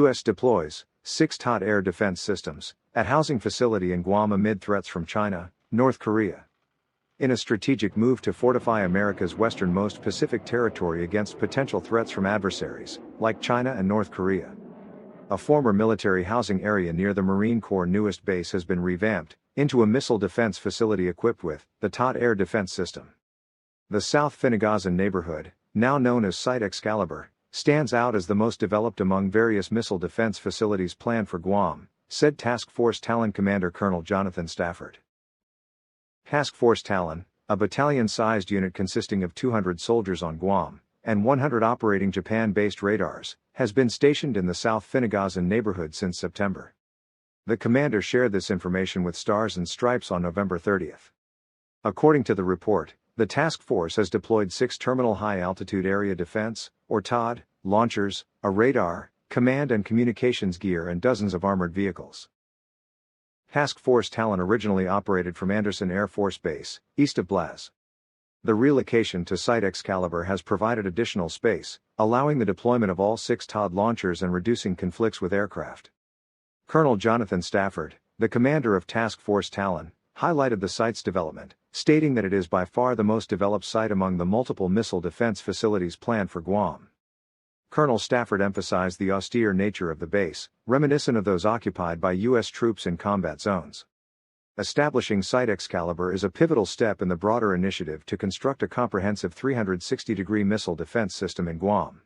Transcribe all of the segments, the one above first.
U.S. deploys 6 THAAD air defense systems at housing facility in Guam amid threats from China, North Korea. In a strategic move to fortify America's westernmost Pacific territory against potential threats from adversaries, like China and North Korea. A former military housing area near the Marine Corps' newest base has been revamped into a missile defense facility equipped with the THAAD air defense system. The South Finegayan neighborhood, now known as Site Excalibur, stands out as the most developed among various missile defense facilities planned for Guam, said Task Force Talon Commander Colonel Jonathan Stafford. Task Force Talon, a battalion-sized unit consisting of 200 soldiers on Guam and 100 operating Japan-based radars, has been stationed in the South Finegayan neighborhood since September. The commander shared this information with Stars and Stripes on November 30. According to the report, the task force has deployed 6 terminal high-altitude area defense, or THAAD, launchers, a radar, command and communications gear and dozens of armored vehicles. Task Force Talon originally operated from Andersen Air Force Base, east of Blaz. The relocation to Site Excalibur has provided additional space, allowing the deployment of all 6 THAAD launchers and reducing conflicts with aircraft. Colonel Jonathan Stafford, the commander of Task Force Talon, highlighted the site's development, stating that it is by far the most developed site among the multiple missile defense facilities planned for Guam. Colonel Stafford emphasized the austere nature of the base, reminiscent of those occupied by U.S. troops in combat zones. Establishing Site Excalibur is a pivotal step in the broader initiative to construct a comprehensive 360-degree missile defense system in Guam.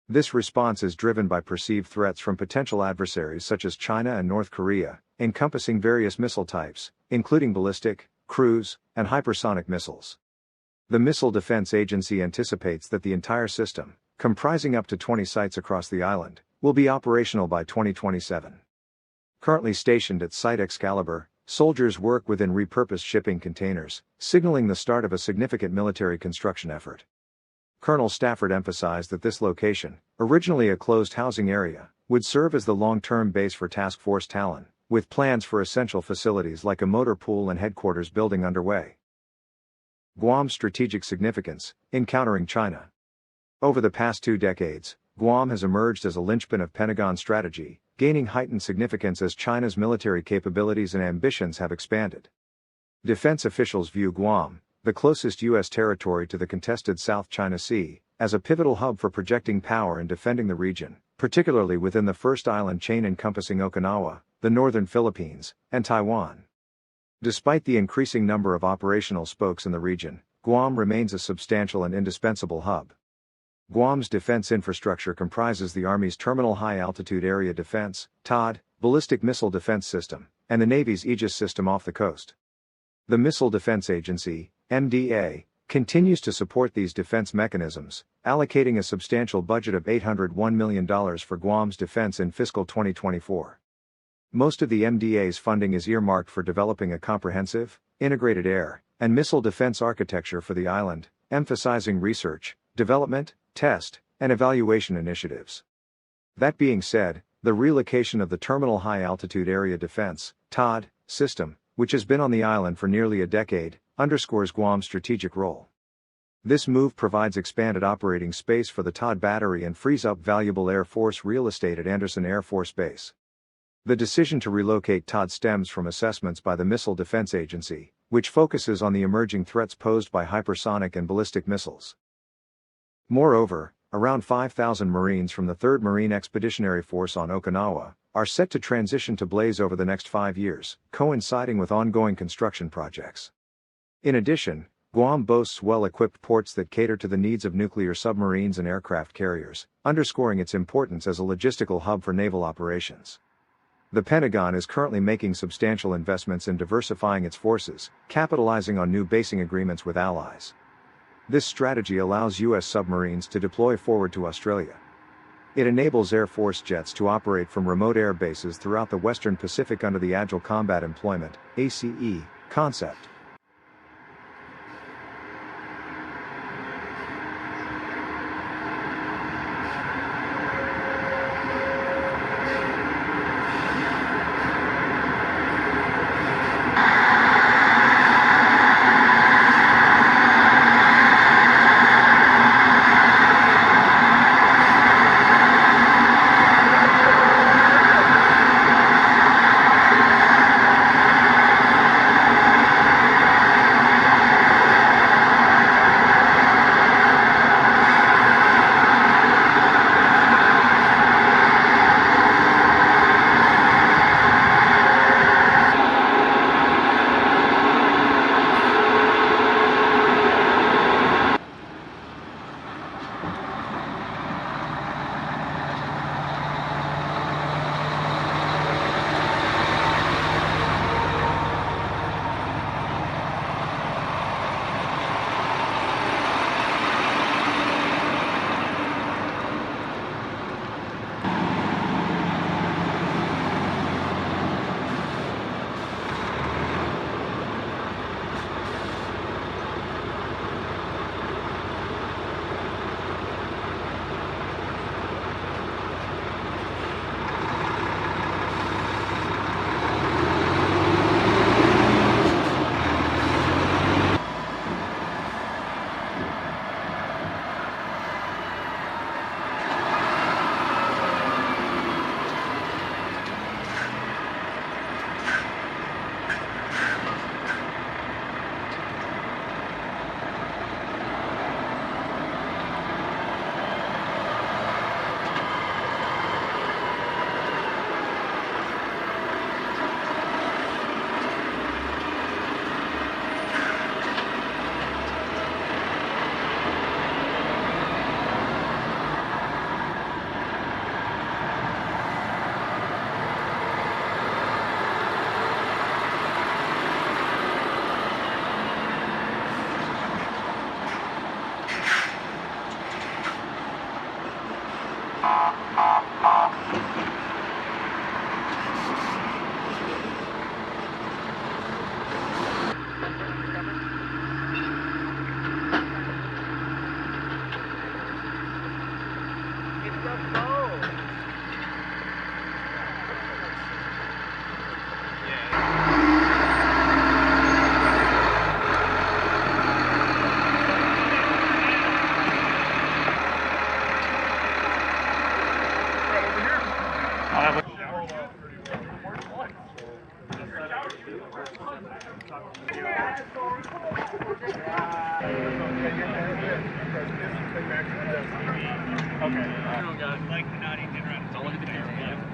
This response is driven by perceived threats from potential adversaries such as China and North Korea, encompassing various missile types, including ballistic, cruise, and hypersonic missiles. The Missile Defense Agency anticipates that the entire system, comprising up to 20 sites across the island, will be operational by 2027. Currently stationed at Site Excalibur, soldiers work within repurposed shipping containers, signaling the start of a significant military construction effort. Colonel Stafford emphasized that this location, originally a closed housing area, would serve as the long-term base for Task Force Talon, with plans for essential facilities like a motor pool and headquarters building underway. Guam's strategic significance, encountering China. Over the past 2 decades, Guam has emerged as a linchpin of Pentagon strategy, gaining heightened significance as China's military capabilities and ambitions have expanded. Defense officials view Guam, the closest U.S. territory to the contested South China Sea, as a pivotal hub for projecting power and defending the region, particularly within the first island chain encompassing Okinawa, the northern Philippines, and Taiwan. Despite the increasing number of operational spokes in the region, Guam remains a substantial and indispensable hub. Guam's defense infrastructure comprises the Army's Terminal High Altitude Area Defense, THAAD, ballistic missile defense system, and the Navy's Aegis system off the coast. The Missile Defense Agency, MDA, continues to support these defense mechanisms, allocating a substantial budget of $801 million for Guam's defense in fiscal 2024. Most of the MDA's funding is earmarked for developing a comprehensive, integrated air and missile defense architecture for the island, emphasizing research, development, test, and evaluation initiatives. That being said, the relocation of the Terminal High Altitude Area Defense, THAAD, system, which has been on the island for nearly a decade, underscores Guam's strategic role. This move provides expanded operating space for the THAAD battery and frees up valuable Air Force real estate at Andersen Air Force Base. The decision to relocate THAAD stems from assessments by the Missile Defense Agency, which focuses on the emerging threats posed by hypersonic and ballistic missiles. Moreover, around 5,000 Marines from the 3rd Marine Expeditionary Force on Okinawa are set to transition to Blaze over the next 5 years, coinciding with ongoing construction projects. In addition, Guam boasts well-equipped ports that cater to the needs of nuclear submarines and aircraft carriers, underscoring its importance as a logistical hub for naval operations. The Pentagon is currently making substantial investments in diversifying its forces, capitalizing on new basing agreements with allies. This strategy allows U.S. submarines to deploy forward to Australia. It enables Air Force jets to operate from remote air bases throughout the Western Pacific under the Agile Combat Employment (ACE) concept. Like not even around. Don't look at the camera.